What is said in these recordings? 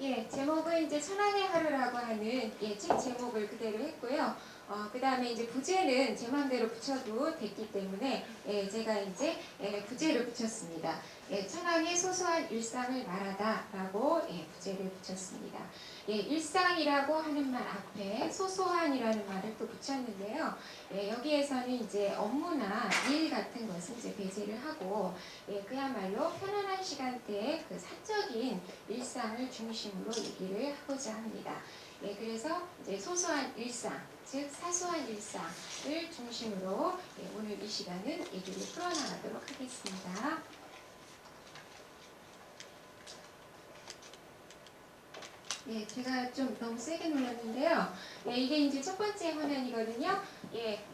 예, 제목은 이제 천황의 하루라고 하는 책 제목을 그대로 했고요. 그 다음에 이제 부제는 제 마음대로 붙여도 됐기 때문에 제가 이제 부제를 붙였습니다. 천황의 소소한 일상을 말하다라고 부제를 붙였습니다. 일상이라고 하는 말 앞에 소소한이라는 말을 또 붙였는데요. 여기에서는 이제 업무나 일 같은 것은 이제 배제를 하고 그야말로 편안한 시간대에 그 사적인 일상을 중심으로 얘기를 하고자 합니다. 그래서 이제 소소한 일상, 즉 사소한 일상을 중심으로 오늘 이 시간은 얘기를 풀어나가도록 하겠습니다. 제가 좀 너무 세게 눌렀는데요. 이게 이제 첫 번째 화면이거든요.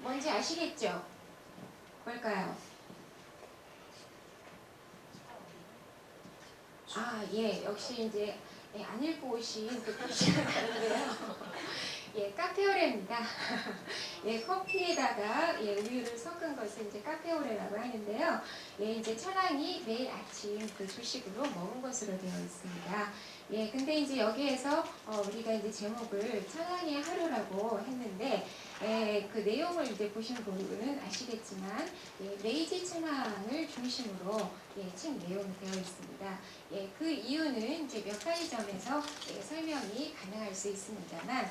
뭔지 아시겠죠? 뭘까요? 역시 이제 안 읽고 오신 그 글씨가 다른데요. 카페오레입니다. 커피에다가 우유를 섞은 것을 이제 카페오레라고 하는데요. 이제 천황이 매일 아침 그 주식으로 먹은 것으로 되어 있습니다. 근데 이제 여기에서 우리가 이제 제목을 천황의 하루라고 했는데 그 내용을 이제 보신 분은 아시겠지만 메이지 천황을 중심으로 책 내용이 되어 있습니다. 그 이유는 이제 몇 가지 점에서 설명이 가능할 수 있습니다만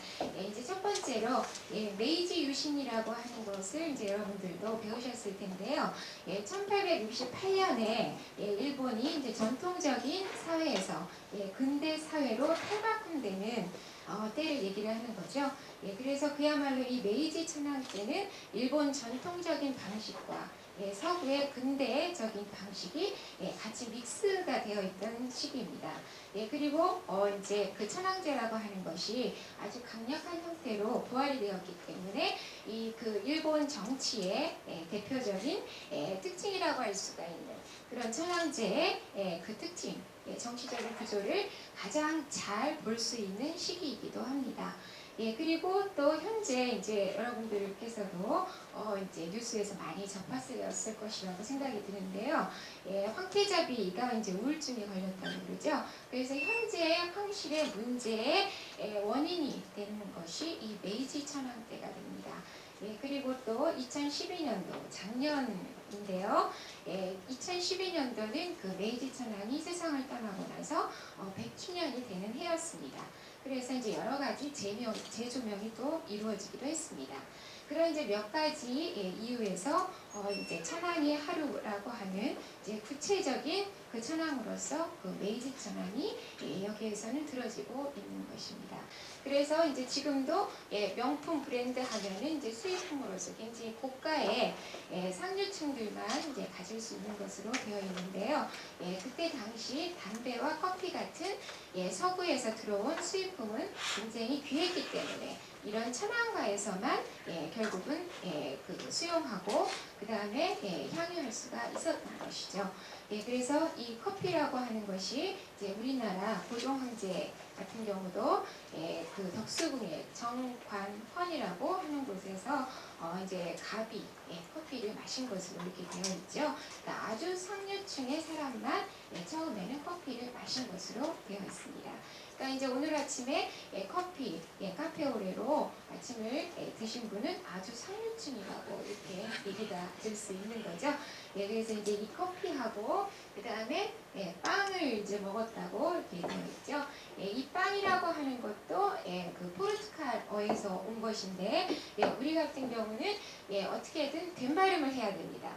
이제 첫 번째로 메이지 유신이라고 하는 것을 이제 여러분들도 배우셨을 텐데요. 1868년에 일본이 이제 전통적인 사회에서 근대 사회로 탈바꿈되는 때를 얘기를 하는 거죠. 그래서 그야말로 이 메이지 천황 때는 일본 전통적인 방식과 서구의 근대적인 방식이 같이 믹스가 되어 있던 시기입니다. 그리고 이제 그 천황제라고 하는 것이 아주 강력한 형태로 부활이 되었기 때문에 이 그 일본 정치의 대표적인 특징이라고 할 수가 있는 그런 천황제의 그 특징, 정치적인 구조를 가장 잘 볼 수 있는 시기이기도 합니다. 그리고 또 현재 이제 여러분들께서도 이제 뉴스에서 많이 접하셨을 것이라고 생각이 드는데요. 황태자비가 이제 우울증에 걸렸다고 그러죠. 그래서 현재 황실의 문제의 원인이 되는 것이 이 메이지 천황 때가 됩니다. 그리고 또 2012년도 작년인데요. 2012년도는 그 메이지 천황이 세상을 떠나고 나서 100주년이 되는 해였습니다. 그래서 이제 여러 가지 재조명이 또 이루어지기도 했습니다. 그런 이제 몇 가지 이유에서 이제 천황의 하루라고 하는 이제 구체적인 그 천황으로서 그 메이지 천황이 여기에서는 들어지고 있는 것입니다. 그래서 이제 지금도 명품 브랜드 하면은 이제 수입품으로서 굉장히 고가의 상류층들만 이제 가질 수 있는 것으로 되어 있는데요. 그때 당시 담배와 커피 같은 서구에서 들어온 수입품은 굉장히 귀했기 때문에 이런 천황가에서만 결국은 그 수용하고 그 다음에 향유할 수가 있었던 것이죠. 그래서 이 커피라고 하는 것이 이제 우리나라 고종 황제 같은 경우도 그 덕수궁의 정관헌이라고 하는 곳에서 이제 갑이 커피를 마신 것으로 이렇게 되어 있죠. 그러니까 아주 상류층의 사람만 처음에는 커피를 마신 것으로 되어 있습니다. 그러니까 이제 오늘 아침에 커피, 카페오레로 아침을 드신 분은 아주 상류층이라고 이렇게 얘기가 될 수 있는 거죠. 그래서 이제 이 커피하고 그 다음에 빵을 이제 먹었다고 이렇게 되어 있죠. 이 빵이라고 하는 것도 그 포르투갈어에서 온 것인데 우리 같은 경우는 어떻게든 된발음을 해야 됩니다.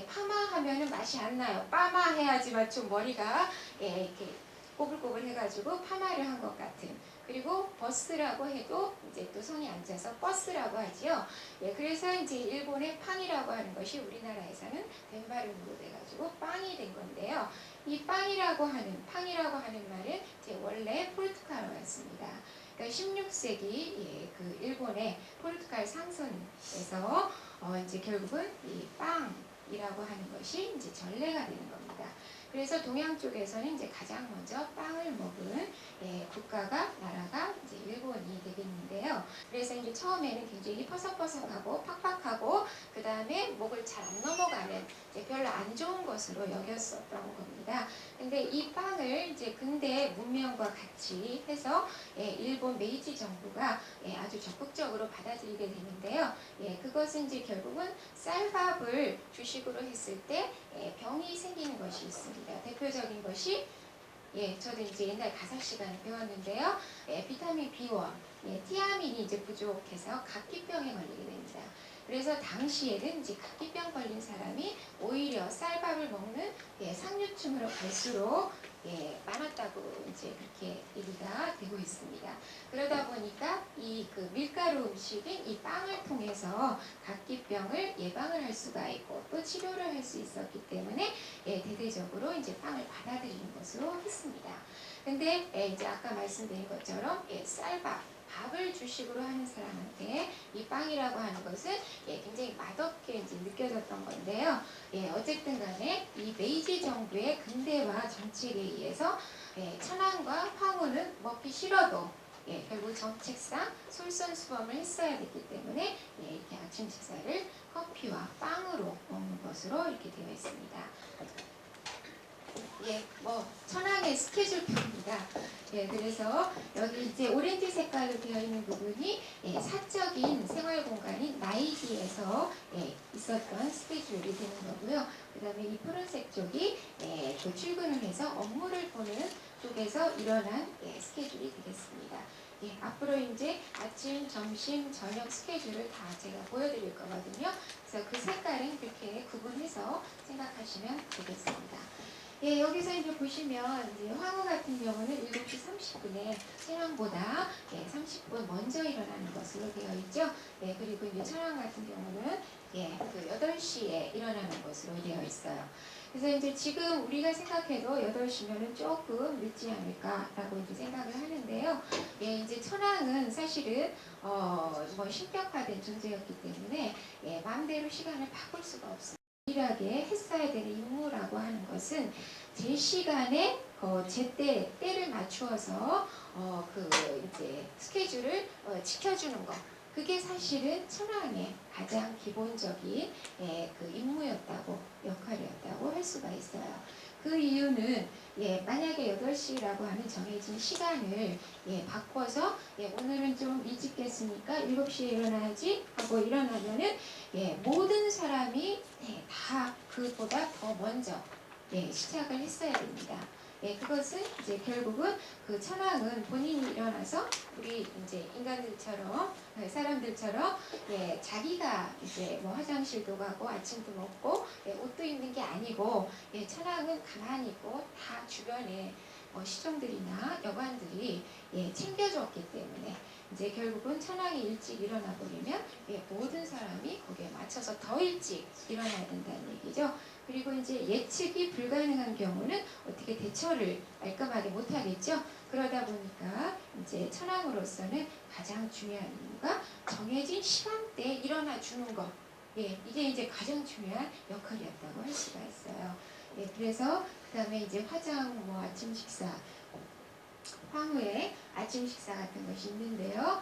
파마하면은 맛이 안 나요. 빠마 해야지만 좀 머리가 이렇게 꼬불꼬불 해가지고 파마를 한 것 같은. 그리고 버스라고 해도 이제 또 손이 앉아서 버스라고 하지요. 그래서 이제 일본의 팡이라고 하는 것이 우리나라에서는 된발음으로 돼가지고 빵이 된 건데요. 이 빵이라고 하는 팡이라고 하는 말은 이제 원래 포르투갈어였습니다. 그러니까 16세기 그 일본의 포르투갈 상선에서 이제 결국은 이 빵이라고 하는 것이 이제 전래가 되는 겁니다. 그래서 동양 쪽에서는 이제 가장 먼저 빵을 먹은 국가가 나라가 이제 일본이 되겠는데요. 그래서 이제 처음에는 굉장히 퍼석퍼석하고 팍팍하고 그 다음에 목을 잘 안 넘어가는 별로 안 좋은 것으로 여겼었던 겁니다. 근데 이 빵을 이제 근대 문명과 같이 해서 일본 메이지 정부가 아주 적극적으로 받아들이게 되는데요. 그것은 이제 결국은 쌀밥을 주식으로 했을 때 병이 생기는 것이 있습니다. 대표적인 것이 저도 이제 옛날 가사 시간에 배웠는데요. 비타민 B1, 티아민이 이제 부족해서 각기병에 걸리게 됩니다. 그래서 당시에는 이제 각기병 걸린 사람이 오히려 쌀밥을 먹는 상류층으로 갈수록 많았다고 이제 그렇게 얘기가 되고 있습니다. 그러다 보니까 이 그 밀가루 음식인 이 빵을 통해서 각기병을 예방을 할 수가 있고 또 치료를 할 수 있었기 때문에 대대적으로 이제 빵을 받아들이는 것으로 했습니다. 근데 이제 아까 말씀드린 것처럼 쌀밥 밥을 주식으로 하는 사람한테 이 빵이라고 하는 것은 굉장히 맛없게 이제 느껴졌던 건데요. 어쨌든 간에 이 메이지 정부의 근대화 정책에 의해서 천황과 황후는 먹기 싫어도 결국 정책상 솔선수범을 했어야 됐기 때문에 이렇게 아침 식사를 커피와 빵으로 먹는 것으로 이렇게 되어 있습니다. 천황의 스케줄표입니다. 그래서 여기 이제 오렌지 색깔로 되어 있는 부분이 사적인 생활 공간인 나이기에서 있었던 스케줄이 되는 거고요. 그 다음에 이 푸른색 쪽이 또 출근을 해서 업무를 보는 쪽에서 일어난 스케줄이 되겠습니다. 앞으로 이제 아침, 점심, 저녁 스케줄을 다 제가 보여드릴 거거든요. 그래서 그 색깔은 그렇게 구분해서 생각하시면 되겠습니다. 여기서 이제 보시면 이제 황후 같은 경우는 7시 30분에 천황보다 30분 먼저 일어나는 것으로 되어 있죠. 그리고 이제 천황 같은 경우는 그 8시에 일어나는 것으로 되어 있어요. 그래서 이제 지금 우리가 생각해도 8시면은 조금 늦지 않을까라고 이제 생각을 하는데요. 이제 천황은 사실은 신격화된 존재였기 때문에 마음대로 시간을 바꿀 수가 없습니다. 유일하게 했어야 되는 임무라고 하는 것은 제 시간에 때를 맞추어서 그 이제 스케줄을 지켜주는 것. 그게 사실은 천황의 가장 기본적인 그 임무였다고 역할이었다고 할 수가 있어요. 그 이유는 만약에 8시라고 하는 정해진 시간을 바꿔서 오늘은 좀 일찍 깼으니까 7시에 일어나야지 하고 일어나면은 모든 사람이 다 그보다 더 먼저 시작을 했어야 됩니다. 그것은 이제 결국은 그 천황은 본인이 일어나서 우리 이제 인간들처럼 사람들처럼 자기가 이제 뭐 화장실도 가고 아침도 먹고 옷도 입는 게 아니고 천황은 가만히 있고 다 주변에 시종들이나 여관들이 챙겨줬기 때문에 이제 결국은 천황이 일찍 일어나 버리면 모든 사람이 거기에 맞춰서 더 일찍 일어나야 된다는 얘기죠. 그리고 이제 예측이 불가능한 경우는 어떻게 대처를 깔끔하게 못하겠죠. 그러다 보니까 이제 천황으로서는 가장 중요한 이유가 정해진 시간대에 일어나 주는 것. 이게 이제 가장 중요한 역할이었다고 할 수가 있어요. 그래서 그 다음에 이제 화장, 아침 식사, 황후의 아침 식사 같은 것이 있는데요.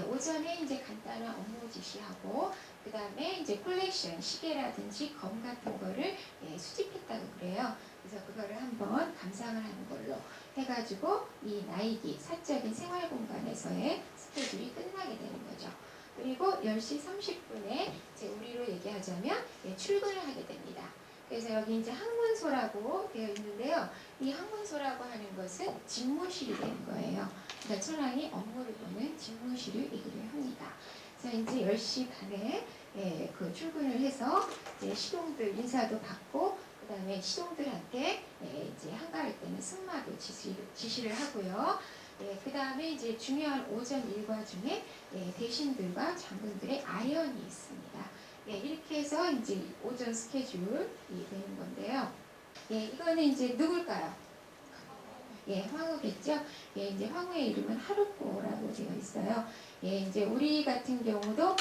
오전에 이제 간단한 업무 지시하고 그 다음에 이제 콜렉션, 시계라든지 검 같은 거를 수집했다고 그래요. 그래서 그거를 한번 감상을 하는 걸로 해가지고 이 나이기, 사적인 생활 공간에서의 스케줄이 끝나게 되는 거죠. 그리고 10시 30분에 이제 우리로 얘기하자면 출근을 하게 됩니다. 그래서 여기 이제 항문소라고 되어 있는데요. 이 항문소라고 하는 것은 집무실이 되는 거예요. 그러니까 천황이 업무를 보는 집무실을 얘기를 합니다. 그래서 이제 10시 반에 그 출근을 해서 이제 시동들 인사도 받고 그 다음에 시동들한테 이제 한가할 때는 승마도 지시를 하고요. 그 다음에 이제 중요한 오전 일과 중에 대신들과 장군들의 아연이 있습니다. 이렇게 해서 이제 오전 스케줄이 되는 건데요. 이거는 이제 누굴까요? 황후겠죠? 이제 황후의 이름은 하루코라고 되어 있어요. 이제 우리 같은 경우도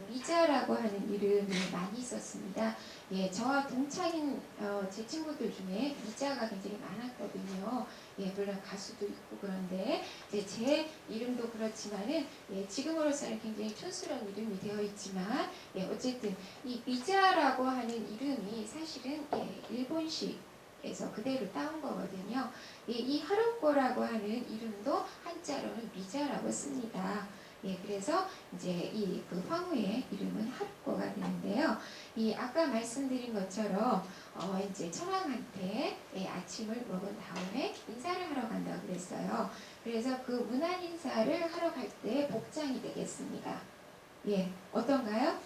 미자라고 하는 이름이 많이 있었습니다. 저와 동창인 제 친구들 중에 미자가 굉장히 많았거든요. 예, 물론 가수도 있고 그런데 이제 제 이름도 그렇지만은 예, 지금으로서는 굉장히 촌스러운 이름이 되어 있지만 예, 어쨌든 이 미자라고 하는 이름이 사실은 예, 일본식에서 그대로 따온 거거든요. 예, 이 하루코라고 하는 이름도 한자로는 미자라고 씁니다. 예, 그래서 이제 이 그 황후의 이름은 하루코가 되는데요. 이 아까 말씀드린 것처럼 이제 천황한테 예, 아침을 먹은 다음에 인사를 하러 간다고 그랬어요. 그래서 그 문안 인사를 하러 갈 때 복장이 되겠습니다. 예, 어떤가요?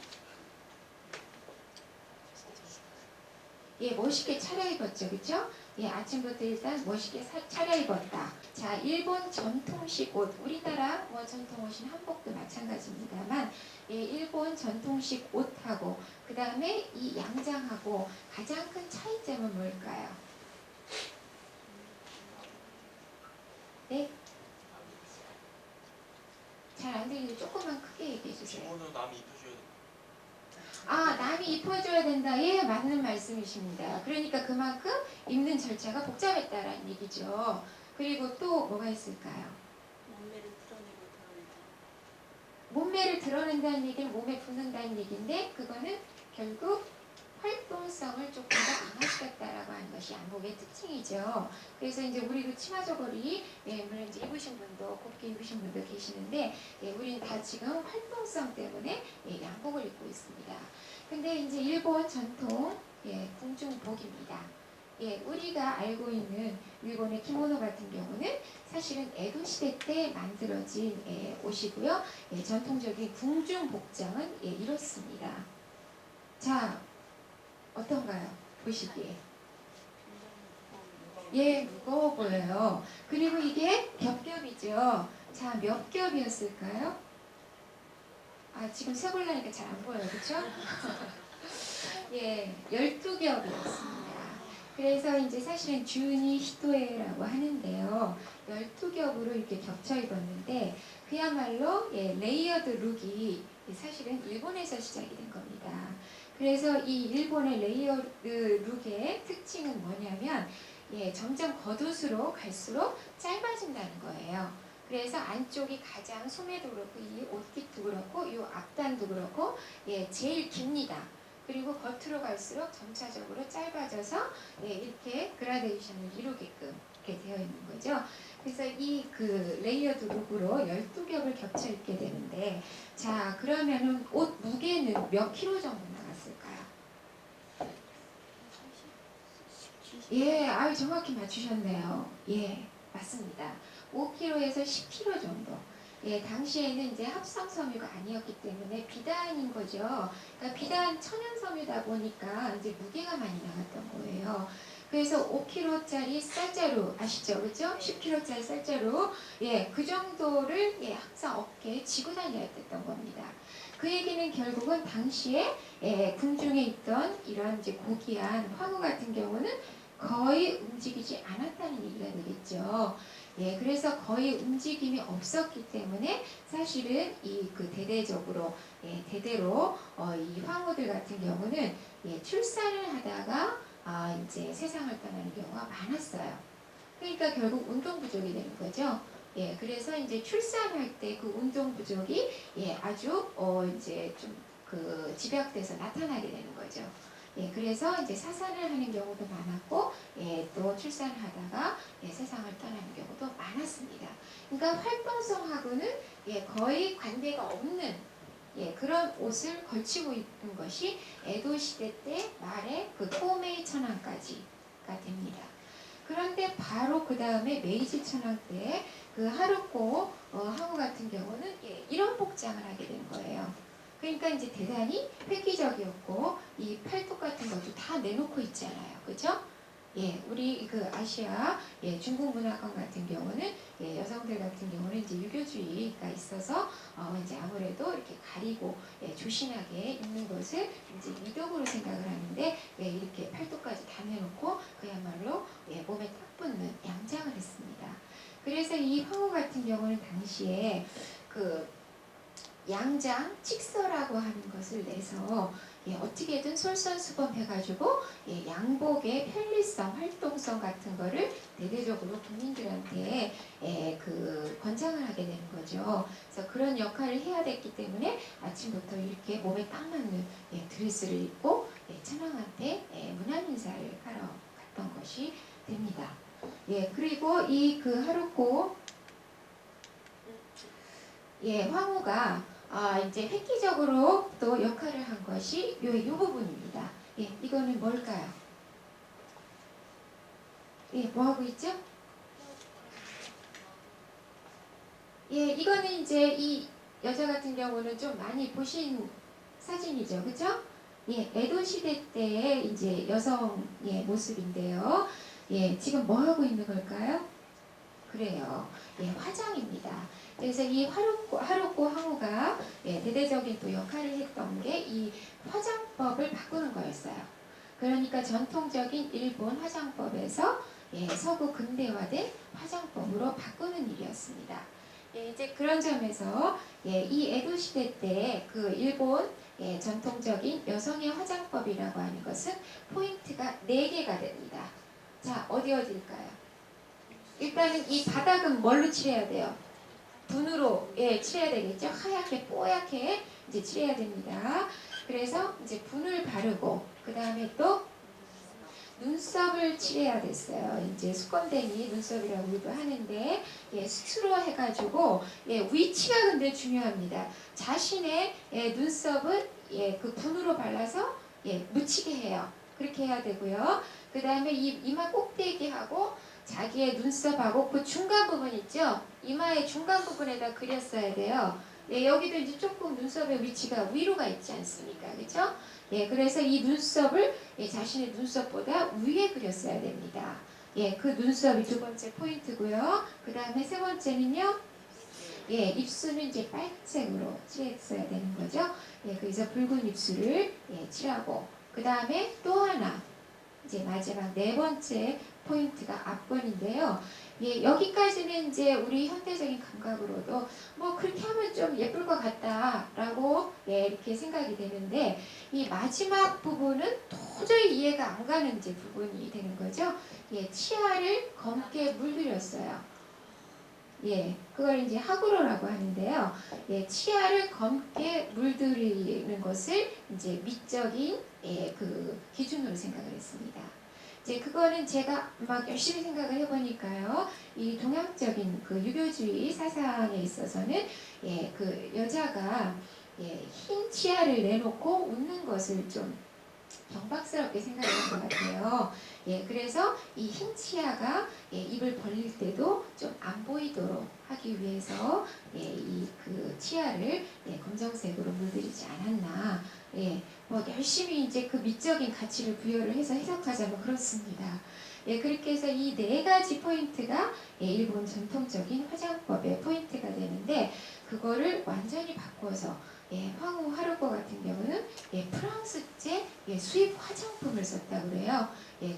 예, 멋있게 차려입었죠, 그렇죠? 예, 아침부터 일단 멋있게 차려입었다. 자, 일본 전통식 옷, 우리나라 뭐 전통 옷인 한복도 마찬가지입니다만, 예, 일본 전통식 옷하고 그 다음에 이 양장하고 가장 큰 차이점은 뭘까요? 네? 잘 안 들리는데 조금만 크게 얘기해 주세요. 기본은 남이 입혀줘야 돼. 아, 남이 입혀줘야 된다. 예, 맞는 말씀이십니다. 그러니까 그만큼 입는 절차가 복잡했다라는 얘기죠. 그리고 또 뭐가 있을까요? 몸매를 드러낸다는 얘기는 몸에 붙는다는 얘기인데 그거는 결국 활동성을 조금 더 강화시켰다라고 하는 것이 양복의 특징이죠. 그래서 이제 우리도 치마 저고리 예, 물론 이제 입으신 분도 곱게 입으신 분도 계시는데 예, 우리는 다 지금 활동성 때문에 예, 양복을 입고 있습니다. 근데 이제 일본 전통 예, 궁중복입니다. 예, 우리가 알고 있는 일본의 키모노 같은 경우는 사실은 에도 시대 때 만들어진 예, 옷이고요. 예, 전통적인 궁중 복장은 예, 이렇습니다. 자, 어떤가요? 보시기에. 예, 무거워 보여요. 그리고 이게 겹겹이죠. 자, 몇 겹이었을까요? 아, 지금 세볼라니까 잘 안 보여요. 그쵸? 예, 12겹이었습니다. 그래서 이제 사실은 주니 히토에라고 하는데요. 12겹으로 이렇게 겹쳐 입었는데 그야말로 예, 레이어드 룩이 사실은 일본에서 시작이 된 겁니다. 그래서 이 일본의 레이어드 룩의 특징은 뭐냐면 예, 점점 겉옷으로 갈수록 짧아진다는 거예요. 그래서 안쪽이 가장 소매도 그렇고 이 옷깃도 그렇고 이 앞단도 그렇고 예, 제일 깁니다. 그리고 겉으로 갈수록 점차적으로 짧아져서 예, 이렇게 그라데이션을 이루게끔 이렇게 되어 있는 거죠. 그래서 이 그 레이어드 룩으로 12겹을 겹쳐 입게 되는데 자 그러면은 옷 무게는 몇 킬로 정도 나갔을까요? 예, 아유 정확히 맞추셨네요. 예, 맞습니다. 5kg에서 10kg 정도. 예, 당시에는 이제 합성 섬유가 아니었기 때문에 비단인 거죠. 그러니까 비단 천연 섬유다 보니까 이제 무게가 많이 나갔던 거예요. 그래서 5kg짜리 쌀자루 아시죠? 그렇죠? 10kg짜리 쌀자루 예, 그 정도를 예, 항상 어깨에 지고 다녀야 됐던 겁니다. 그 얘기는 결국은 당시에 예, 궁중에 있던 이런 이제 고귀한 황후 같은 경우는 거의 움직이지 않았다는 얘기가 되겠죠. 예, 그래서 거의 움직임이 없었기 때문에 사실은 이 그 대대적으로 예, 대대로 이 황후들 같은 경우는 예, 출산을 하다가 이제 세상을 떠나는 경우가 많았어요. 그러니까 결국 운동 부족이 되는 거죠. 예, 그래서 이제 출산할 때 그 운동 부족이 예, 아주 이제 좀 그 집약돼서 나타나게 되는 거죠. 예, 그래서 이제 사산을 하는 경우도 많았고, 예, 또 출산을 하다가 예, 세상을 떠나는 경우도 많았습니다. 그러니까 활동성하고는 예, 거의 관계가 없는 예, 그런 옷을 걸치고 입은 것이 에도 시대 때 말에 그 토메이 천황까지가 됩니다. 그런데 바로 그 다음에 메이지 천황 때 그 하루코 황후 같은 경우는 예, 이런 복장을 하게 된 거예요. 그러니까 이제 대단히 획기적이었고 이 팔뚝 같은 것도 다 내놓고 있잖아요. 그죠? 예, 우리 그 아시아 예, 중국 문화권 같은 경우는 예, 여성들 같은 경우는 이제 유교주의가 있어서 이제 아무래도 이렇게 가리고 예, 조신하게 입는 것을 이제 미덕으로 생각을 하는데 예, 이렇게 팔뚝까지 다 내놓고 그야말로 예, 몸에 딱 붙는 양장을 했습니다. 그래서 이 황후 같은 경우는 당시에 그 양장 칙서라고 하는 것을 내서 어떻게든 솔선수범해가지고 양복의 편리성, 활동성 같은 거를 대대적으로 국민들한테 권장을 하게 되는 거죠. 그래서 그런 역할을 해야 됐기 때문에 아침부터 이렇게 몸에 딱 맞는 드레스를 입고 천황한테 문안 인사를 하러 갔던 것이 됩니다. 그리고 이 그 하루코 황후가 이제 획기적으로 또 역할을 한 것이 이 부분입니다. 이거는 뭘까요? 뭐 하고 있죠? 이거는 이제 이 여자 같은 경우는 좀 많이 보신 사진이죠, 그죠? 에도 시대 때의 이제 여성의 모습인데요. 지금 뭐 하고 있는 걸까요? 그래요. 화장입니다. 그래서 이 하루코 황후가 대대적인 또 역할을 했던 게 이 화장법을 바꾸는 거였어요. 그러니까 전통적인 일본 화장법에서 서구 근대화된 화장법으로 바꾸는 일이었습니다. 이제 그런 점에서 이 에도 시대 때 그 일본 전통적인 여성의 화장법이라고 하는 것은 포인트가 4개가 됩니다. 자, 어디일까요? 일단은 이 바닥은 뭘로 칠해야 돼요? 분으로 칠해야 되겠죠. 하얗게 뽀얗게 이제 칠해야 됩니다. 그래서 이제 분을 바르고 그 다음에 또 눈썹을 칠해야 됐어요. 이제 수건댕이 눈썹이라고도 하는데 수트로 해가지고 위치가 근데 중요합니다. 자신의 눈썹은 그 분으로 발라서 묻히게 해요. 그렇게 해야 되고요. 그 다음에 이 이마 꼭대기하고 자기의 눈썹하고 그 중간 부분 있죠? 이마의 중간 부분에다 그렸어야 돼요. 여기도 이제 조금 눈썹의 위치가 위로가 있지 않습니까? 그죠? 그래서 이 눈썹을 자신의 눈썹보다 위에 그렸어야 됩니다. 그 눈썹이 2번째 포인트고요. 그 다음에 3번째는요. 입술은 이제 빨간색으로 칠했어야 되는 거죠. 그래서 붉은 입술을 칠하고 그 다음에 또 하나 이제 마지막 4번째 포인트가 앞권인데요. 여기까지는 이제 우리 현대적인 감각으로도 뭐 그렇게 하면 좀 예쁠 것 같다라고 이렇게 생각이 되는데 이 마지막 부분은 도저히 이해가 안 가는 이제 부분이 되는 거죠. 치아를 검게 물들였어요. 그걸 이제 하구로라고 하는데요. 치아를 검게 물들이는 것을 이제 미적인 그 기준으로 생각을 했습니다. 이제 그거는 제가 막 열심히 생각을 해보니까요. 이 동양적인 그 유교주의 사상에 있어서는 그 여자가 흰 치아를 내놓고 웃는 것을 좀 경박스럽게 생각하는 것 같아요. 그래서 이 흰 치아가 입을 벌릴 때도 좀 안 보이도록 하기 위해서 이 그 치아를 검정색으로 물들이지 않았나. 뭐 열심히 이제 그 미적인 가치를 부여를 해서 해석하자면 그렇습니다. 그렇게 해서 이 4가지 포인트가 일본 전통적인 화장법의 포인트가 되는데 그거를 완전히 바꿔서 황후 하루코 같은 경우는 프랑스제 수입 화장품을 썼다고 그래요.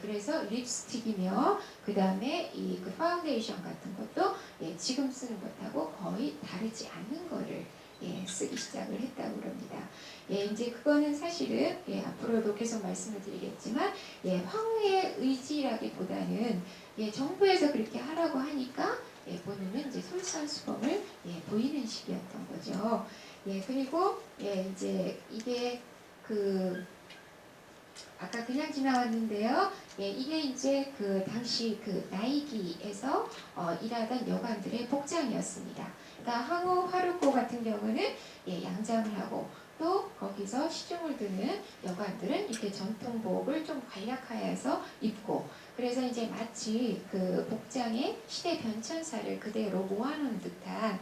그래서 립스틱이며 그 다음에 이 그 파운데이션 같은 것도 지금 쓰는 것하고 거의 다르지 않는 거를 쓰기 시작을 했다고 그럽니다. 이제 그거는 사실은 앞으로도 계속 말씀을 드리겠지만 황후의 의지라기보다는 정부에서 그렇게 하라고 하니까 본인은 이제 솔선수범을 보이는 시기였던 거죠. 그리고 이제 이게 그 아까 그냥 지나갔는데요. 이게 이제 그 당시 그 나이기에서 일하던 여관들의 복장이었습니다. 그러니까 황후 하루코 같은 경우는 양장을 하고 또 거기서 시중을 드는 여관들은 이렇게 전통복을 좀 간략하여서 입고 그래서 이제 마치 그 복장의 시대 변천사를 그대로 모아놓은 듯한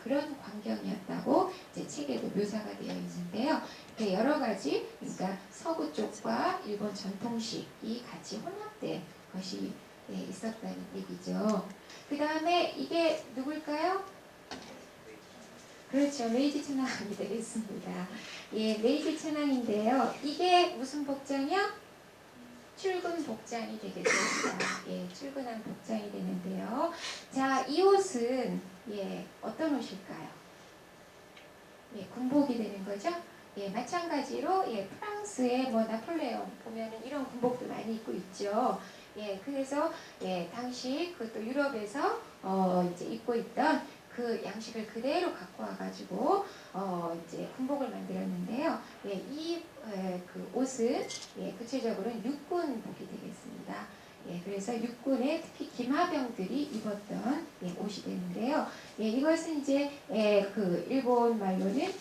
그런 광경이었다고 이제 책에도 묘사가 되어 있는데요. 여러 가지 그러니까 서구 쪽과 일본 전통식이 같이 혼합된 것이 있었다는 얘기죠. 그 다음에 이게 누굴까요? 그렇죠. 메이지 천황이 되겠습니다. 메이지 천황인데요. 이게 무슨 복장이요? 출근 복장이 되겠습니다. 출근한 복장이 되는데요. 자, 이 옷은 어떤 옷일까요? 군복이 되는 거죠. 예, 마찬가지로 예, 프랑스의 뭐 나폴레옹 보면은 이런 군복도 많이 입고 있죠. 예, 그래서 예, 당시 그또 유럽에서 이제 입고 있던 그 양식을 그대로 갖고 와가지고 이제 군복을 만들었는데요. 예, 그 옷은 예, 구체적으로는 육군복이 되겠습니다. 예, 그래서 육군의 특히 기마병들이 입었던 예, 옷이 되는데요. 예, 이것은 이제 그 일본 말로는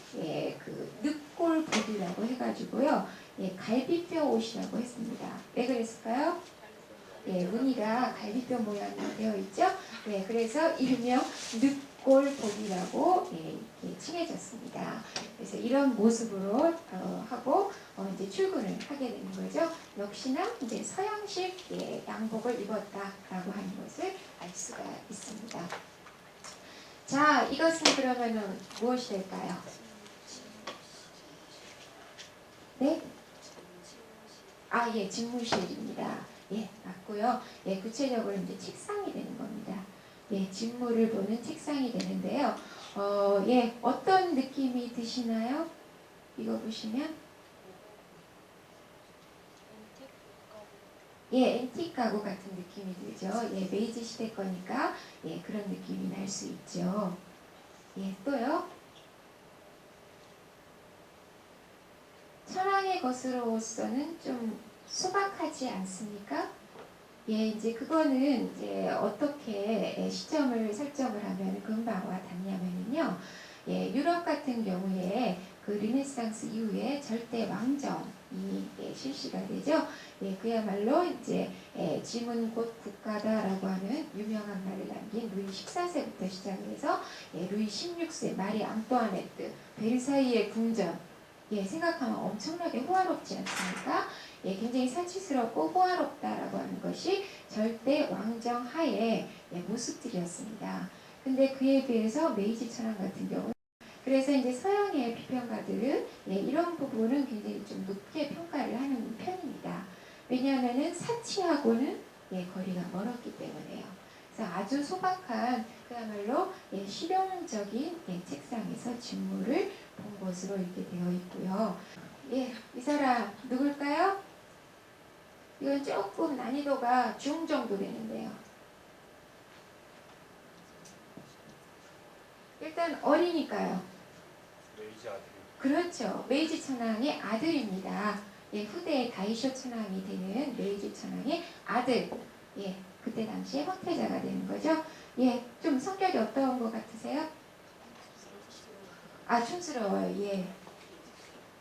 그 늑골복이라고 해가지고요. 예, 갈비뼈 옷이라고 했습니다. 왜 그랬을까요? 예, 무늬가 갈비뼈 모양으로 되어 있죠. 예, 그래서 일명 늑골복이라고 예, 이렇게 칭해졌습니다. 그래서 이런 모습으로 하고 이제 출근을 하게 되는 거죠. 역시나 이제 서양식 예, 양복을 입었다라고 하는 것을 알 수가 있습니다. 자, 이것은 그러면은 무엇이 될까요? 네? 아, 예, 집무실입니다. 예, 맞고요. 예, 구체적으로 이제 책상이 되는 겁니다. 예, 직무를 보는 책상이 되는데요. 예, 어떤 느낌이 드시나요? 이거 보시면 예, 앤틱 가구 같은 느낌이 들죠. 예, 메이지 시대 거니까 예, 그런 느낌이 날 수 있죠. 예, 또요. 천황의 것으로서는 좀 소박하지 않습니까? 예, 이제 그거는 이제 어떻게 시점을 설정을 하면 금방 와 닿냐면요. 예, 유럽 같은 경우에 그 르네상스 이후에 절대 왕정이 예, 실시가 되죠. 예, 그야말로 이제 짐은 곧 국가다라고 하는 유명한 말을 남긴 루이 14세부터 시작을 해서 예, 루이 16세 마리 앙뚜아네트 베르사유의 궁전 예, 생각하면 엄청나게 호화롭지 않습니까? 예, 굉장히 사치스럽고 호화롭다라고 하는 것이 절대 왕정 하에 예, 모습들이었습니다. 근데 그에 비해서 메이지 천황 같은 경우 그래서 이제 서양의 비평가들은 예, 이런 부분은 굉장히 좀 높게 평가를 하는 편입니다. 왜냐하면은 사치하고는 예, 거리가 멀었기 때문에요. 그래서 아주 소박한 그야말로 예, 실용적인 예, 책상에서 직무를 본 것으로 이렇게 되어 있고요. 예, 이 사람 누굴까요? 이건 조금 난이도가 중 정도 되는데요. 일단 어리니까요. 메이지 아들이. 그렇죠. 메이지 천황의 아들입니다. 예, 후대의 다이쇼 천황이 되는 메이지 천황의 아들. 예, 그때 당시에 황태자가 되는 거죠. 예, 좀 성격이 어떤 것 같으세요? 아, 촌스러워요. 예.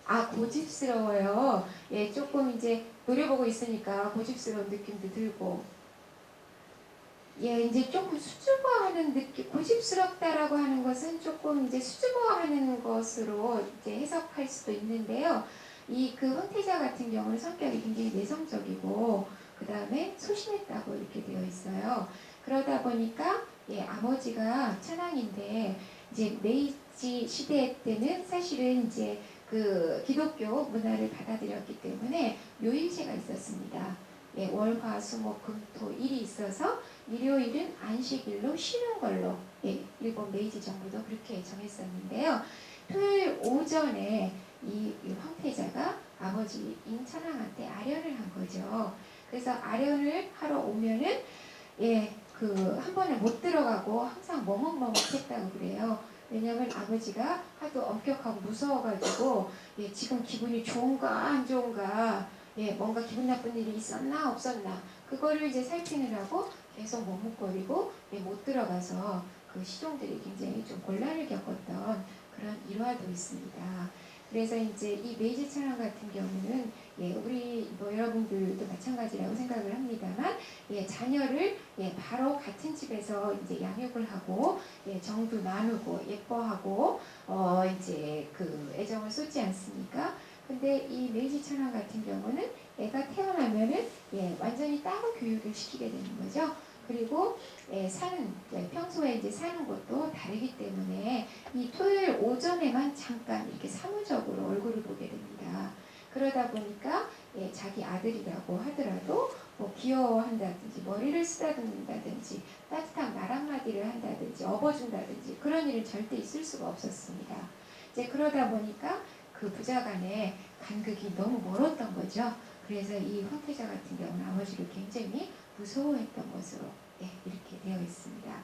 아, 고집스러워요. 예, 조금 이제 노려보고 있으니까 고집스러운 느낌도 들고. 예, 이제 조금 수줍어하는 느낌, 고집스럽다라고 하는 것은 조금 이제 수줍어하는 것으로 이제 해석할 수도 있는데요. 이 그 황태자 같은 경우는 성격이 굉장히 내성적이고, 그 다음에 소심했다고 이렇게 되어 있어요. 그러다 보니까, 예, 아버지가 천황인데, 이제 메이지 시대 때는 사실은 이제 그 기독교 문화를 받아들였기 때문에 묘일제가 있었습니다. 예, 월, 화, 수, 목, 금, 토, 일이 있어서 일요일은 안식일로 쉬는 걸로 예, 일본 메이지 정부도 그렇게 정했었는데요. 토요일 오전에 이 황태자가 아버지 임천황한테 아련을 한 거죠. 그래서 아련을 하러 오면은 예, 그 한 번에 못 들어가고 항상 머뭇머뭇했다고 그래요. 왜냐하면 아버지가 하도 엄격하고 무서워가지고 예, 지금 기분이 좋은가 안 좋은가 예, 뭔가 기분 나쁜 일이 있었나 없었나 그거를 이제 살피느라고 계속 머뭇거리고 예, 못 들어가서 그 시종들이 굉장히 좀 곤란을 겪었던 그런 일화도 있습니다. 그래서 이제 이 메이지 천황 같은 경우는 예, 우리 뭐 여러분들도 마찬가지라고 생각을 합니다만 예, 자녀를 예, 바로 같은 집에서 이제 양육을 하고 예, 정도 나누고 예뻐하고 이제 그 애정을 쏟지 않습니까? 근데 이 메이지 천황 같은 경우는 애가 태어나면은 예, 완전히 따로 교육을 시키게 되는 거죠. 그리고 예, 평소에 이제 사는 것도 다르기 때문에 이 토요일 오전에만 잠깐 이렇게 사무적으로 얼굴을 보게 됩니다. 그러다 보니까 예, 자기 아들이라고 하더라도 뭐 귀여워한다든지 머리를 쓰다듬는다든지 따뜻한 말 한마디를 한다든지 업어준다든지 그런 일은 절대 있을 수가 없었습니다. 이제 그러다 보니까 그 부자 간의 간극이 너무 멀었던 거죠. 그래서 이 황태자 같은 경우는 아버지를 굉장히 무서워했던 것으로 이렇게 되어 있습니다.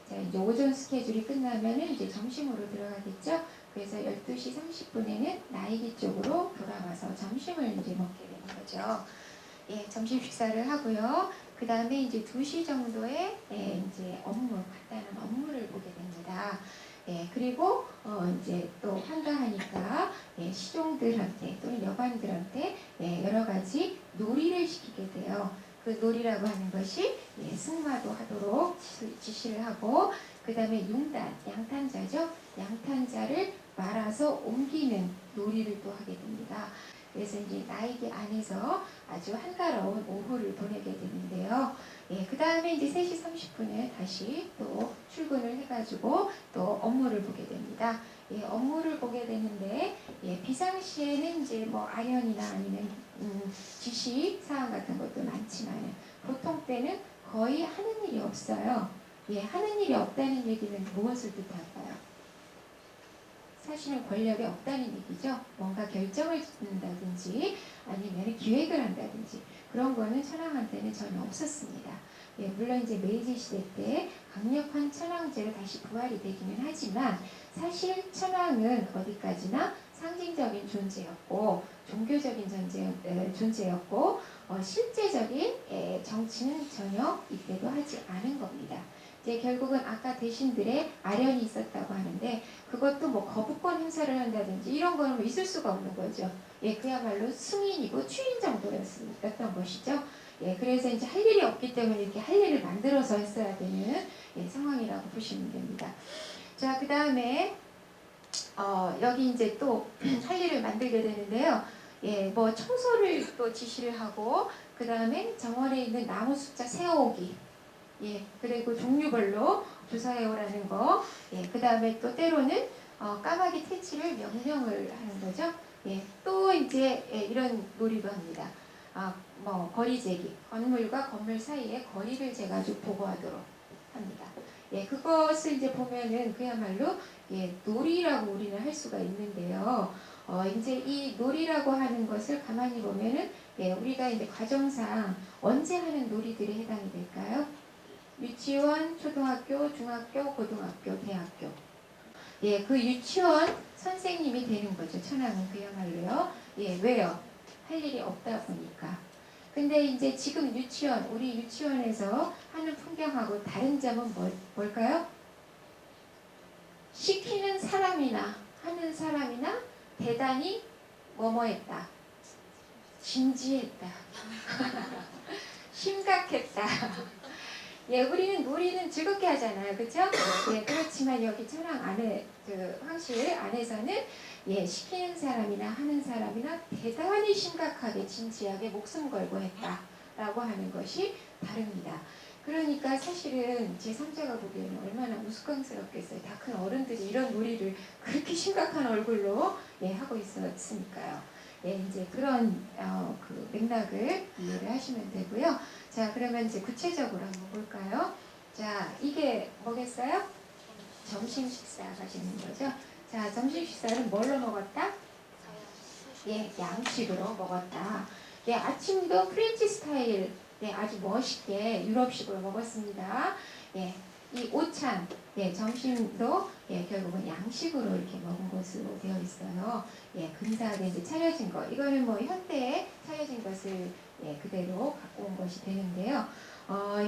자, 이제 오전 스케줄이 끝나면은 이제 점심으로 들어가겠죠. 그래서 12시 30분에는 나이기 쪽으로 돌아와서 점심을 이제 먹게 되는 거죠. 점심 식사를 하고요. 그 다음에 이제 2시 정도에 이제 간단한 업무를 보게 됩니다. 그리고 이제 또 한가하니까 시종들한테 또는 여관들한테 여러 가지 놀이를 시키게 돼요. 그 놀이라고 하는 것이 승마도 하도록 지시를 하고, 그 다음에 융단, 양탄자죠. 양탄자를 말아서 옮기는 놀이를 또 하게 됩니다. 그래서 이제 나이기 안에서 아주 한가로운 오후를 보내게 되는데요. 그 다음에 이제 3시 30분에 다시 또 출근을 해가지고 또 업무를 보게 됩니다. 업무를 보게 되는데, 비상시에는 이제 뭐 아련이나 아니면 지시 사항 같은 것도 많지만 보통 때는 거의 하는 일이 없어요. 하는 일이 없다는 얘기는 무엇을 뜻할까요? 사실은 권력이 없다는 얘기죠. 뭔가 결정을 짓는다든지 아니면 기획을 한다든지 그런 거는 천황한테는 전혀 없었습니다. 물론 이제 메이지 시대 때 강력한 천황제로 다시 부활이 되기는 하지만 사실 천황은 어디까지나 상징적인 존재였고 종교적인 존재였고 실제적인 정치는 전혀 이때도 하지 않은 겁니다. 이제 결국은 아까 대신들의 아련이 있었다고 하는데 그것도 뭐 거부권 행사를 한다든지 이런 거는 뭐 있을 수가 없는 거죠. 그야말로 승인이고 추인 정도였던 것이죠. 그래서 이제 할 일이 없기 때문에 이렇게 할 일을 만들어서 했어야 되는 상황이라고 보시면 됩니다. 자, 그 다음에 여기 이제 또 할 일을 만들게 되는데요. 뭐 청소를 또 지시를 하고, 그 다음에 정원에 있는 나무 숫자 세어오기, 그리고 종류별로 조사해 오라는 거, 그 다음에 또 때로는 까마귀 퇴치를 명령을 하는 거죠. 또 이제 이런 놀이도 합니다. 뭐 거리 재기, 건물과 건물 사이에 거리를 재가지고 보고하도록 합니다. 그것을 이제 보면은 그야말로 놀이라고 우리는 할 수가 있는데요. 이제 이 놀이라고 하는 것을 가만히 보면은 우리가 이제 과정상 언제 하는 놀이들이 해당이 될까요? 유치원, 초등학교, 중학교, 고등학교, 대학교. 그 유치원 선생님이 되는 거죠. 천황은 그야말로요. 왜요? 할 일이 없다 보니까. 근데 이제 지금 우리 유치원에서 하는 풍경하고 다른 점은 뭘까요? 시키는 사람이나 하는 사람이나 대단히 뭐뭐했다. 진지했다. 심각했다. 우리는 놀이는 즐겁게 하잖아요. 그렇죠? 그렇지만 여기 천황 안에 그 황실 안에서는 시키는 사람이나 하는 사람이나 대단히 심각하게 진지하게 목숨 걸고 했다라고 하는 것이 다릅니다. 그러니까 사실은 제3자가 보기에는 얼마나 우스꽝스럽겠어요. 다 큰 어른들이 이런 놀이를 그렇게 심각한 얼굴로 하고 있었으니까요. 이제 그런 그 맥락을 이해를 하시면 되고요. 자, 그러면 이제 구체적으로 한번 볼까요? 자, 이게 뭐겠어요? 점심 식사 하시는 거죠. 자, 점심 식사를 뭘로 먹었다? 양식으로 먹었다. 아침도 프렌치 스타일 아주 멋있게 유럽식으로 먹었습니다. 이 오찬, 점심도 결국은 양식으로 이렇게 먹은 것으로 되어 있어요. 근사하게 이제 차려진 거, 이거는 뭐 현대에 차려진 것을 그대로 갖고 온 것이 되는데요.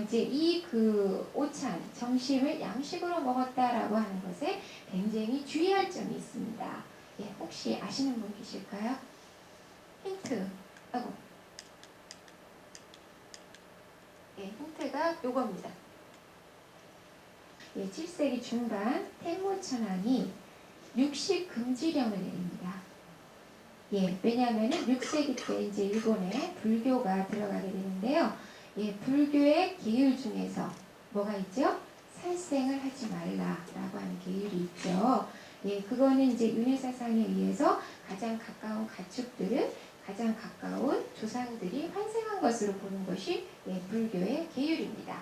이제 이 그 오찬, 점심을 양식으로 먹었다라고 하는 것에 굉장히 주의할 점이 있습니다. 혹시 아시는 분 계실까요? 힌트. 힌트가 요겁니다. 7세기 중반 태무천황이 육식 금지령을 내립니다. 왜냐하면 6세기 때 이제 일본에 불교가 들어가게 되는데요. 불교의 계율 중에서 뭐가 있죠? 살생을 하지 말라라고 하는 계율이 있죠. 그거는 이제 윤회사상에 의해서 가장 가까운 가축들은 가장 가까운 조상들이 환생한 것으로 보는 것이 불교의 계율입니다.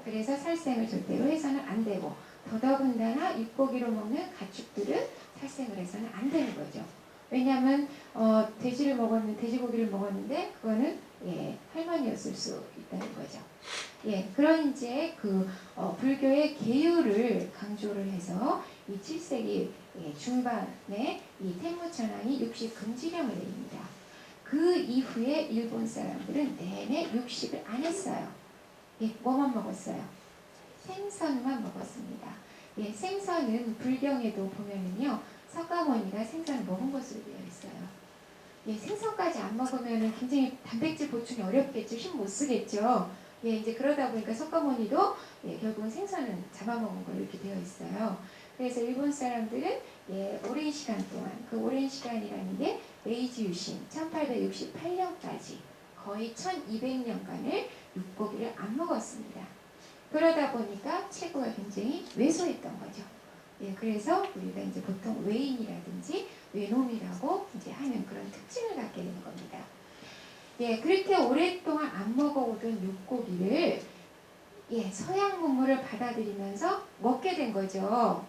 그래서 살생을 절대로 해서는 안 되고, 더더군다나 육고기로 먹는 가축들은 살생을 해서는 안 되는 거죠. 왜냐하면 돼지고기를 먹었는데 그거는 할머니였을 수 있다는 거죠. 그런 이제 불교의 계율을 강조를 해서 이 7세기 중반에 이 텐무천왕이 육식 금지령을 내립니다. 그 이후에 일본 사람들은 내내 육식을 안 했어요. 뭐만 먹었어요? 생선만 먹었습니다. 생선은 불경에도 보면은요, 석가모니가 생선을 먹은 것으로 되어 있어요. 생선까지 안 먹으면 굉장히 단백질 보충이 어렵겠죠. 힘 못 쓰겠죠. 이제 그러다 보니까 석가모니도 결국은 생선은 잡아먹은 걸로 이렇게 되어 있어요. 그래서 일본 사람들은 오랜 시간 동안, 그 오랜 시간이라는 게 메이지 유신 1868년까지 거의 1200년간을 육고기를 안 먹었습니다. 그러다 보니까 체구가 굉장히 왜소했던 거죠. 그래서 우리가 이제 보통 외인이라든지 외놈이라고 이제 하는 그런 특징을 갖게 되는 겁니다. 그렇게 오랫동안 안 먹어오던 육고기를 서양 문물을 받아들이면서 먹게 된 거죠.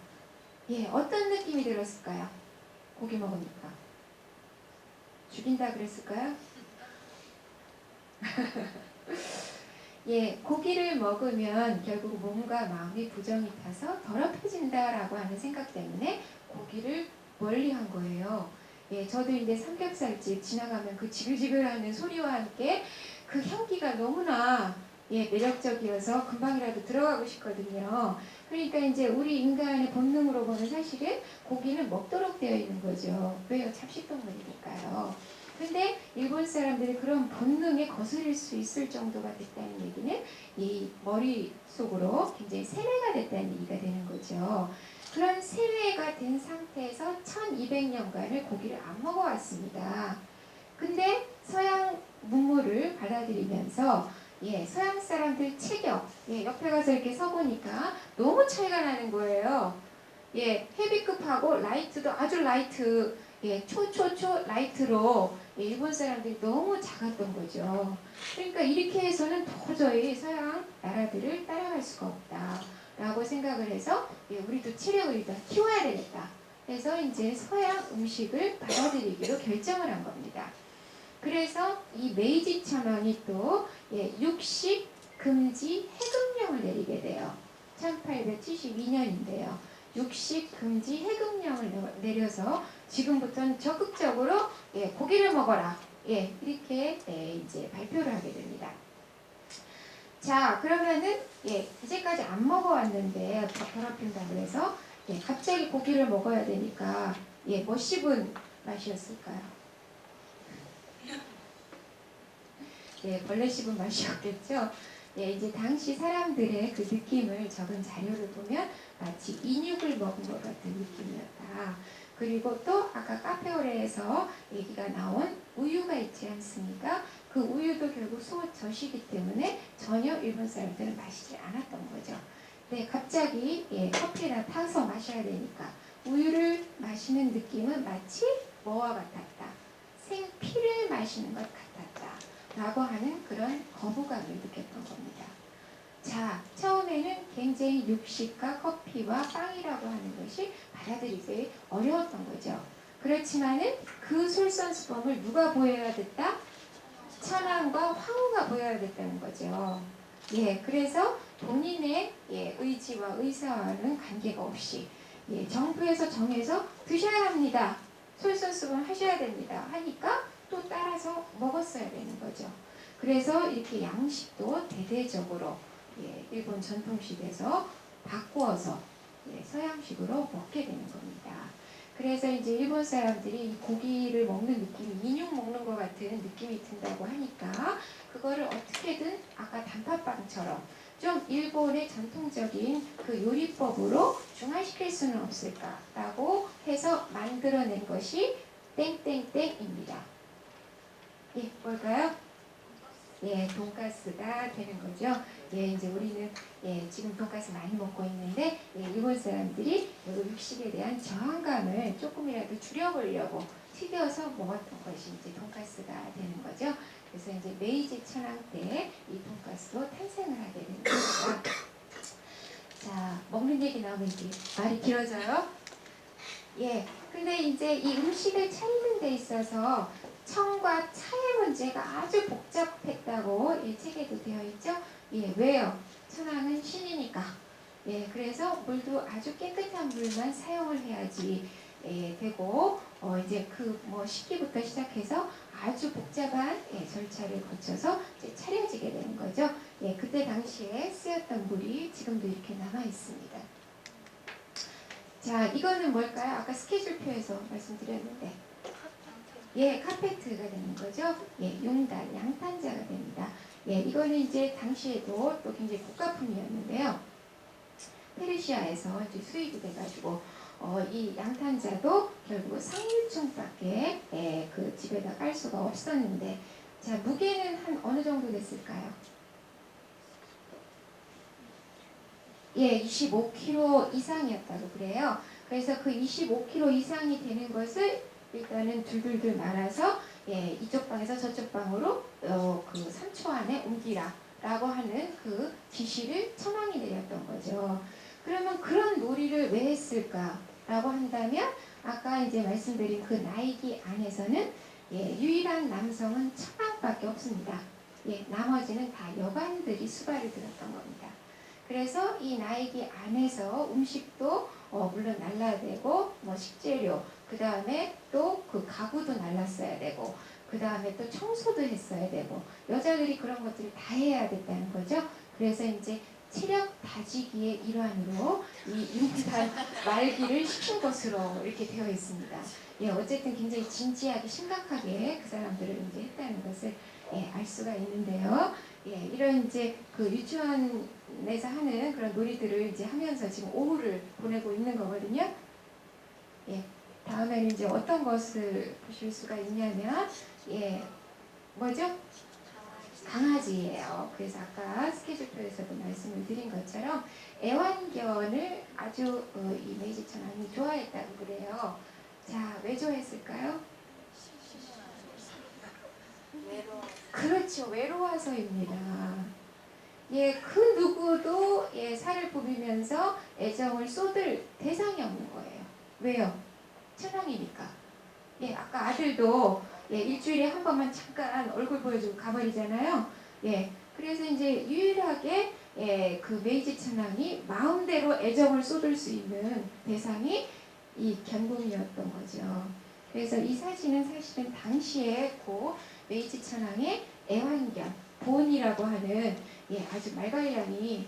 어떤 느낌이 들었을까요? 고기 먹으니까. 죽인다 그랬을까요? 고기를 먹으면 결국 몸과 마음이 부정이 타서 더럽혀진다라고 하는 생각 때문에 고기를 멀리한 거예요. 저도 이제 삼겹살집 지나가면 그 지글지글하는 소리와 함께 그 향기가 너무나 매력적이어서 금방이라도 들어가고 싶거든요. 그러니까 이제 우리 인간의 본능으로 보면 사실은 고기는 먹도록 되어 있는 거죠. 왜요? 잡식동물이니까요. 근데 일본 사람들이 그런 본능에 거스릴 수 있을 정도가 됐다는 얘기는 이 머릿속으로 굉장히 세뇌가 됐다는 얘기가 되는 거죠. 그런 세뇌가 된 상태에서 1200년간을 고기를 안 먹어왔습니다. 근데 서양 문물을 받아들이면서 서양 사람들 체격, 옆에 가서 이렇게 서보니까 너무 차이가 나는 거예요. 헤비급하고 라이트도 아주 라이트, 초초초 라이트로 일본 사람들이 너무 작았던 거죠. 그러니까 이렇게 해서는 도저히 서양 나라들을 따라갈 수가 없다라고 생각을 해서 우리도 체력을 일단 키워야 되겠다. 그래서 이제 서양 음식을 받아들이기로 결정을 한 겁니다. 그래서 이 메이지 천황이 또 육식 금지 해금령을 내리게 돼요. 1872년인데요. 육식 금지 해금령을 내려서 지금부터는 적극적으로 고기를 먹어라. 이렇게 이제 발표를 하게 됩니다. 자, 그러면은 이제까지 안 먹어왔는데 더럽힌다고 해서 갑자기 고기를 먹어야 되니까 뭐 씹은 맛이었을까요? 벌레 씹은 맛이었겠죠. 이제 당시 사람들의 그 느낌을 적은 자료를 보면 마치 인육을 먹은 것 같은 느낌이었다. 그리고 또 아까 카페오레에서 얘기가 나온 우유가 있지 않습니까? 그 우유도 결국 소젖이기 때문에 전혀 일본 사람들은 마시지 않았던 거죠. 갑자기 커피나 타서 마셔야 되니까 우유를 마시는 느낌은 마치 뭐와 같았다. 생피를 마시는 것 같았다. 라고 하는 그런 거부감을 느꼈던 겁니다. 자, 처음에는 굉장히 육식과 커피와 빵이라고 하는 것이 받아들이기 어려웠던 거죠. 그렇지만은 그 솔선수범을 누가 보여야 됐다? 천황과 황후가 보여야 됐다는 거죠. 그래서 본인의 의지와 의사와는 관계가 없이 정부에서 정해서 드셔야 합니다. 솔선수범 하셔야 됩니다. 하니까 또 따라서 먹었어야 되는 거죠. 그래서 이렇게 양식도 대대적으로 일본 전통식에서 바꾸어서 서양식으로 먹게 되는 겁니다. 그래서 이제 일본 사람들이 이 고기를 먹는 느낌이 인육 먹는 것 같은 느낌이 든다고 하니까 그거를 어떻게든 아까 단팥빵처럼 좀 일본의 전통적인 그 요리법으로 중화시킬 수는 없을까라고 해서 만들어낸 것이 땡땡땡입니다. 뭘까요? 돈가스가 되는 거죠. 이제 우리는 지금 돈가스 많이 먹고 있는데 일본 사람들이 육식에 대한 저항감을 조금이라도 줄여보려고 튀겨서 먹었던 것이 이제 돈가스가 되는 거죠. 그래서 이제 메이지 천황 때 이 돈가스도 탄생을 하게 되는 겁니다. 자, 먹는 얘기 나오면 이제 말이 길어져요. 예, 근데 이제 이 음식을 차리는 데 있어서 청과 차의 문제가 아주 복잡했다고 이 책에도 되어 있죠. 예, 왜요? 천황은 신이니까. 예, 그래서 물도 아주 깨끗한 물만 사용을 해야지 되고, 이제 그 뭐 식기부터 시작해서 아주 복잡한 절차를 거쳐서 이제 차려지게 되는 거죠. 예, 그때 당시에 쓰였던 물이 지금도 이렇게 남아 있습니다. 자, 이거는 뭘까요? 아까 스케줄표에서 말씀드렸는데, 예, 카페트가 되는 거죠. 예, 용단, 양탄자가 됩니다. 예, 이거는 이제 당시에도 또 굉장히 고가품이었는데요. 페르시아에서 이제 수입이 돼가지고 이 양탄자도 결국 상류층밖에 그 집에다 깔 수가 없었는데, 자, 무게는 한 어느 정도 됐을까요? 예, 25kg 이상이었다고 그래요. 그래서 그 25kg 이상이 되는 것을 일단은 둘둘둘 말아서 이쪽 방에서 저쪽 방으로 그 3초 안에 옮기라라고 하는 그 지시를 천황이 내렸던 거죠. 그러면 그런 놀이를 왜 했을까라고 한다면 아까 이제 말씀드린 그 나이기 안에서는 유일한 남성은 천황밖에 없습니다. 나머지는 다 여관들이 수발을 들었던 겁니다. 그래서 이 나이기 안에서 음식도 물론 날라야 되고 뭐 식재료 그 다음에 또 그 가구도 날랐어야 되고 그 다음에 또 청소도 했어야 되고 여자들이 그런 것들을 다 해야 됐다는 거죠. 그래서 이제 체력 다지기의 일환으로 이 융단 말기를 시킨 것으로 이렇게 되어 있습니다. 예, 어쨌든 굉장히 진지하게 심각하게 그 사람들을 이제 했다는 것을 알 수가 있는데요. 예, 이런 이제 그 유치원에서 하는 그런 놀이들을 이제 하면서 지금 오후를 보내고 있는 거거든요. 예, 다음에는 이제 어떤 것을 보실 수가 있냐면, 뭐죠? 강아지예요. 그래서 아까 스케줄표에서도 말씀을 드린 것처럼 애완견을 아주 이 메이지 천황이 좋아했다고 그래요. 자, 왜 좋아했을까요? 그렇죠. 외로워서입니다. 예, 그 누구도 살을 부비면서 애정을 쏟을 대상이 없는 거예요. 왜요? 천황이니까. 예, 아까 아들도 일주일에 한 번만 잠깐 얼굴 보여주고 가버리잖아요. 예, 그래서 이제 유일하게 그 메이지 천황이 마음대로 애정을 쏟을 수 있는 대상이 이 견공이었던 거죠. 그래서 이 사진은 사실은 당시에 고 메이지 천황의 애완견 본이라고 하는 아주 말괄량이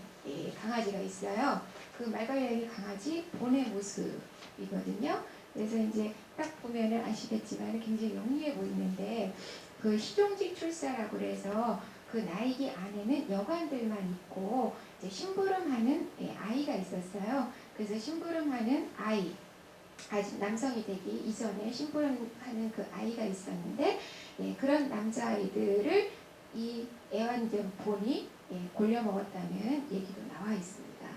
강아지가 있어요. 그 말괄량이 강아지 본의 모습이거든요. 그래서 이제 딱 보면은 아시겠지만 굉장히 영리해 보이는데 그 시종직 출사라고 그래서 그 나이기 안에는 여관들만 있고 이제 심부름하는 아이가 있었어요. 그래서 심부름하는 아이 아직 남성이 되기 이전에 심부름하는 그 아이가 있었는데 그런 남자아이들을 이 애완견 본이 골려 먹었다는 얘기도 나와 있습니다.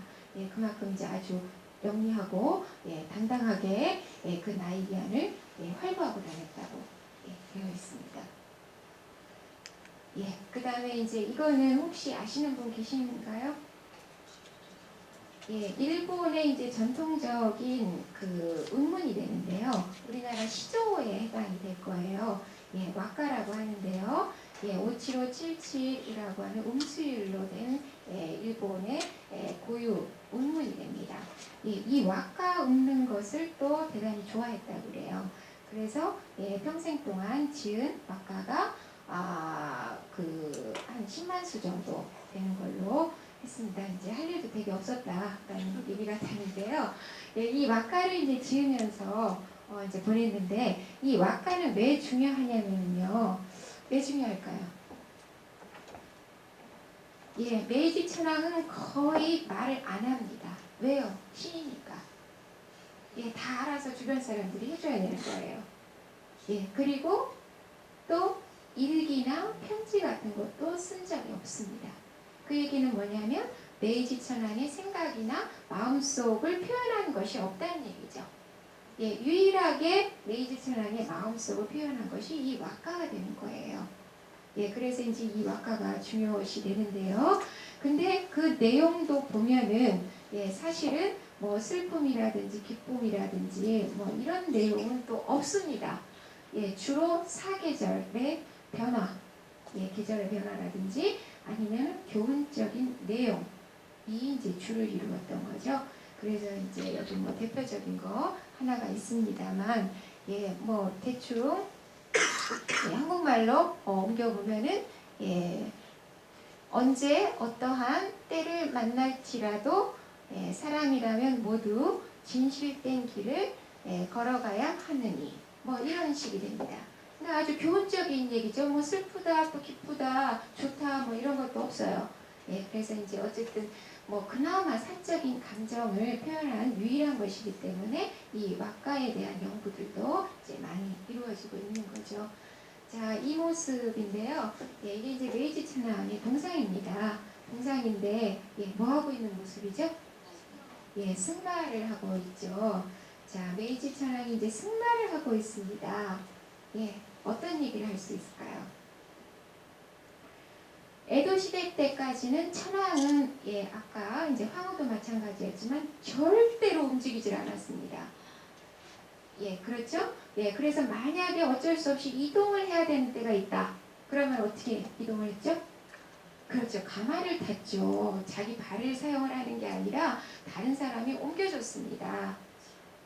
그만큼 이제 아주 영리하고 당당하게 그 나이기안을 활보하고 다녔다고 되어 있습니다. 그 다음에 이제 이거는 혹시 아시는 분 계신가요? 일본의 이제 전통적인 그 운문이 되는데요. 우리나라 시조에 해당이 될 거예요. 와카라고 하는데요. 57577이라고 하는 음수율로 된 일본의 고유 운문이 됩니다. 이 와카 읊는 것을 또 대단히 좋아했다고 그래요. 그래서 평생 동안 지은 와카가 한 10만 수 정도 되는 걸로 했습니다. 이제 할 일도 되게 없었다라는 얘기가 되는데요. 이 와카를 이제 지으면서 이제 보냈는데 이 와카는 왜 중요하냐면요. 왜 중요할까요? 메이지 천황은 거의 말을 안 합니다. 왜요? 신이니까. 다 알아서 주변 사람들이 해줘야 되는 거예요. 그리고 또 일기나 편지 같은 것도 쓴 적이 없습니다. 그 얘기는 뭐냐면 메이지 천황의 생각이나 마음속을 표현한 것이 없다는 얘기죠. 유일하게 메이지 천황의 마음속을 표현한 것이 이 와카가 되는 거예요. 그래서 이제 이 와카가 중요시 되는데요. 근데 그 내용도 보면은 사실은 뭐 슬픔이라든지 기쁨이라든지 뭐 이런 내용은 또 없습니다. 예, 주로 사계절의 변화, 예, 계절의 변화라든지 아니면 교훈적인 내용이 이제 주를 이루었던 거죠. 그래서 이제 여기 뭐 대표적인 거 하나가 있습니다만, 예, 뭐 대충 예, 한국말로 옮겨보면은 예, 언제 어떠한 때를 만날지라도 예, 사람이라면 모두 진실된 길을 예, 걸어가야 하느니 뭐 이런 식이 됩니다. 근데 아주 교훈적인 얘기죠. 뭐 슬프다, 또 기쁘다, 좋다, 뭐 이런 것도 없어요. 예, 그래서 이제 어쨌든 뭐 그나마 사적인 감정을 표현한 유일한 것이기 때문에 이 왁가에 대한 연구들도 이제 많이 이루어지고 있는 거죠. 자, 이 모습인데요. 예, 이게 이제 메이지 천황의 동상입니다. 동상인데 예, 뭐 하고 있는 모습이죠? 예, 승마를 하고 있죠. 자, 메이지 천황이 이제 승마를 하고 있습니다. 예, 어떤 얘기를 할 수 있을까요? 에도 시대 때까지는 천황은 예, 아까 이제 황후도 마찬가지였지만 절대로 움직이질 않았습니다. 예, 그렇죠? 예, 그래서 만약에 어쩔 수 없이 이동을 해야 되는 때가 있다. 그러면 어떻게 이동을 했죠? 그렇죠. 가마를 탔죠. 자기 발을 사용을 하는 게 아니라 다른 사람이 옮겨줬습니다.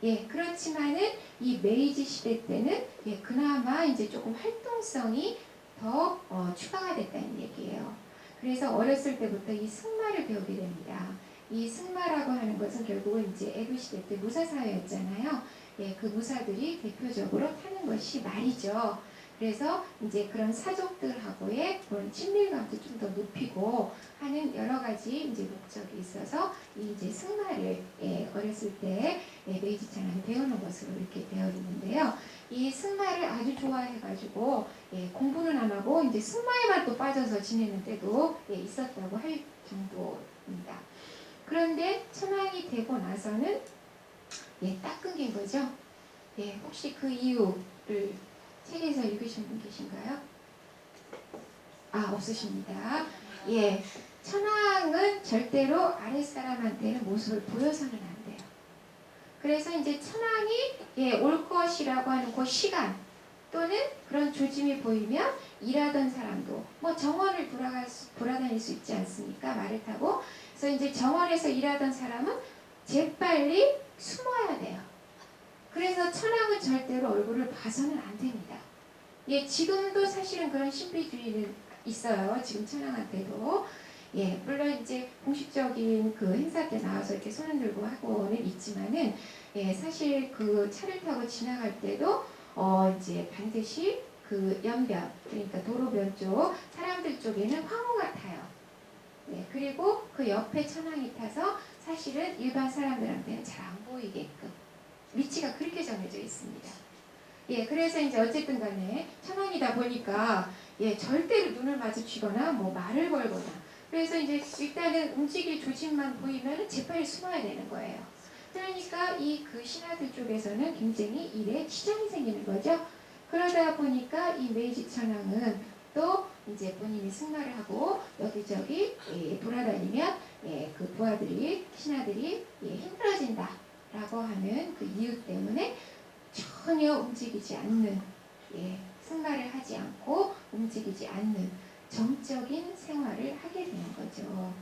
예, 그렇지만은 이 메이지 시대 때는 예, 그나마 이제 조금 활동성이 더 추가가 됐다는 얘기예요. 그래서 어렸을 때부터 이 승마를 배우게 됩니다. 이 승마라고 하는 것은 결국은 이제 에도 시대 때 무사 사회였잖아요. 예, 그 무사들이 대표적으로 타는 것이 말이죠. 그래서 이제 그런 사족들하고의 그런 친밀감도 좀 더 높이고 하는 여러 가지 이제 목적이 있어서 이 이제 승마를 예, 어렸을 때 예, 메이지 천황이 배우는 것으로 이렇게 되어 있는데요. 이 승마를 아주 좋아해가지고 예, 공부는 안 하고 이제 승마에만 또 빠져서 지내는 때도 예, 있었다고 할 정도입니다. 그런데 천황이 되고 나서는 예, 딱 끊긴 거죠. 예, 혹시 그 이유를 책에서 읽으신 분 계신가요? 아, 없으십니다. 예, 천황은 절대로 아랫사람한테는 모습을 보여서는 안 돼요. 그래서 이제 천황이 예, 올 것이라고 하는 그 시간 또는 그런 조짐이 보이면 일하던 사람도 뭐 정원을 돌아다닐 수 있지 않습니까? 말을 타고. 그래서 이제 정원에서 일하던 사람은 재빨리 숨어야 돼요. 그래서 천황은 절대로 얼굴을 봐서는 안 됩니다. 예, 지금도 사실은 그런 신비주의는 있어요. 지금 천황한테도. 예, 물론 이제 공식적인 그 행사 때 나와서 이렇게 손을 들고 하고는 있지만은, 예, 사실 그 차를 타고 지나갈 때도, 이제 반드시 그 연변, 그러니까 도로변 쪽, 사람들 쪽에는 황후가 타요. 예, 그리고 그 옆에 천황이 타서 사실은 일반 사람들한테는 잘 안 보이게끔 위치가 그렇게 정해져 있습니다. 예, 그래서 이제 어쨌든 간에 천황이다 보니까 예, 절대로 눈을 마주치거나 뭐 말을 걸거나 그래서 이제 일단은 움직일 조짐만 보이면 재빨리 숨어야 되는 거예요. 그러니까 이 그 신하들 쪽에서는 굉장히 일에 지장이 생기는 거죠. 그러다 보니까 이 메이지 천황은 또 이제 본인이 승마를 하고 여기저기 예, 돌아다니면 예, 그 부하들이 신하들이 예, 힘들어진다라고 하는 그 이유 때문에 전혀 움직이지 않는 예, 승마를 하지 않고 움직이지 않는 정적인 생활을 하게 되는 거죠.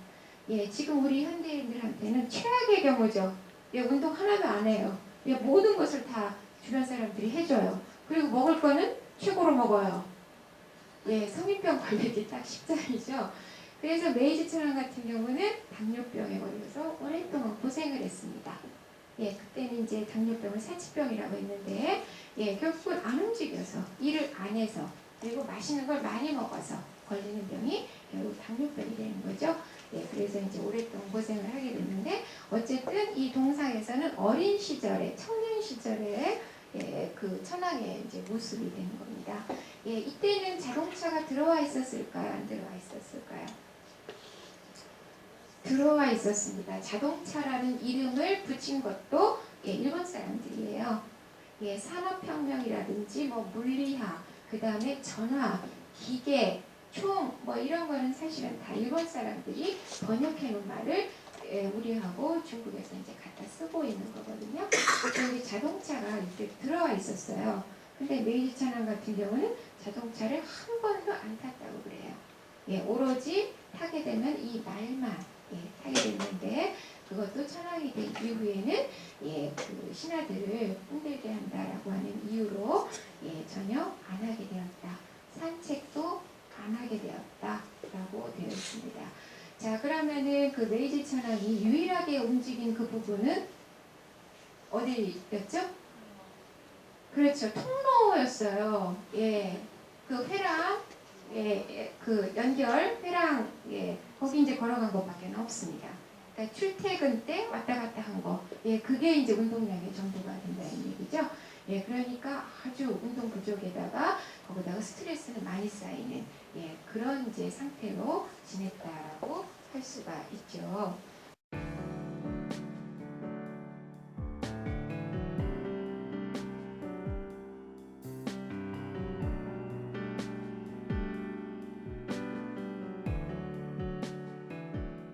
예, 지금 우리 현대인들한테는 최악의 경우죠. 예, 운동 하나도 안 해요. 예, 모든 것을 다 주변 사람들이 해줘요. 그리고 먹을 거는 최고로 먹어요. 예, 성인병 걸리기 딱 십장이죠. 그래서 메이지 천황 같은 경우는 당뇨병에 걸려서 오랫동안 고생을 했습니다. 예, 그때는 이제 당뇨병을 사치병이라고 했는데, 예, 결국은 안 움직여서, 일을 안 해서, 그리고 맛있는 걸 많이 먹어서 걸리는 병이 결국 당뇨병이 되는 거죠. 예, 그래서 이제 오랫동안 고생을 하게 됐는데, 어쨌든 이 동상에서는 어린 시절에, 청년 시절에 예, 그 천황의 이제 모습이 되는 겁니다. 예, 이때는 자동차가 들어와 있었을까요? 안 들어와 있었을까요? 들어와 있었습니다. 자동차라는 이름을 붙인 것도 예, 일본 사람들이에요. 예, 산업혁명이라든지 뭐 물리학, 그 다음에 전화, 기계, 총 뭐 이런 거는 사실은 다 일본 사람들이 번역해 놓은 말을 우리하고 중국에서 이제 갖다 쓰고 있는 거거든요. 여기 자동차가 이렇게 들어와 있었어요. 근데 메이지 천왕 같은 경우는 자동차를 한 번도 안 탔다고 그래요. 예, 오로지 타게 되면 이 말만 타게 됐는데 그것도 천왕이 된 이후에는 그 신하들을 힘들게 한다라고 하는 이유로 전혀 안 하게 되었다. 산책도 안 하게 되었다라고 되어 있습니다. 자, 그러면은 그 메이지 천왕이 유일하게 움직인 그 부분은 어디였죠? 그렇죠. 통로였어요. 예. 그 회랑, 그 연결, 회랑, 거기 이제 걸어간 것밖에 없습니다. 그러니까 출퇴근 때 왔다 갔다 한 거. 그게 이제 운동량의 정도가 된다는 얘기죠. 그러니까 아주 운동 부족에다가 거기다가 스트레스는 많이 쌓이는 그런 이제 상태로 지냈다라고 할 수가 있죠.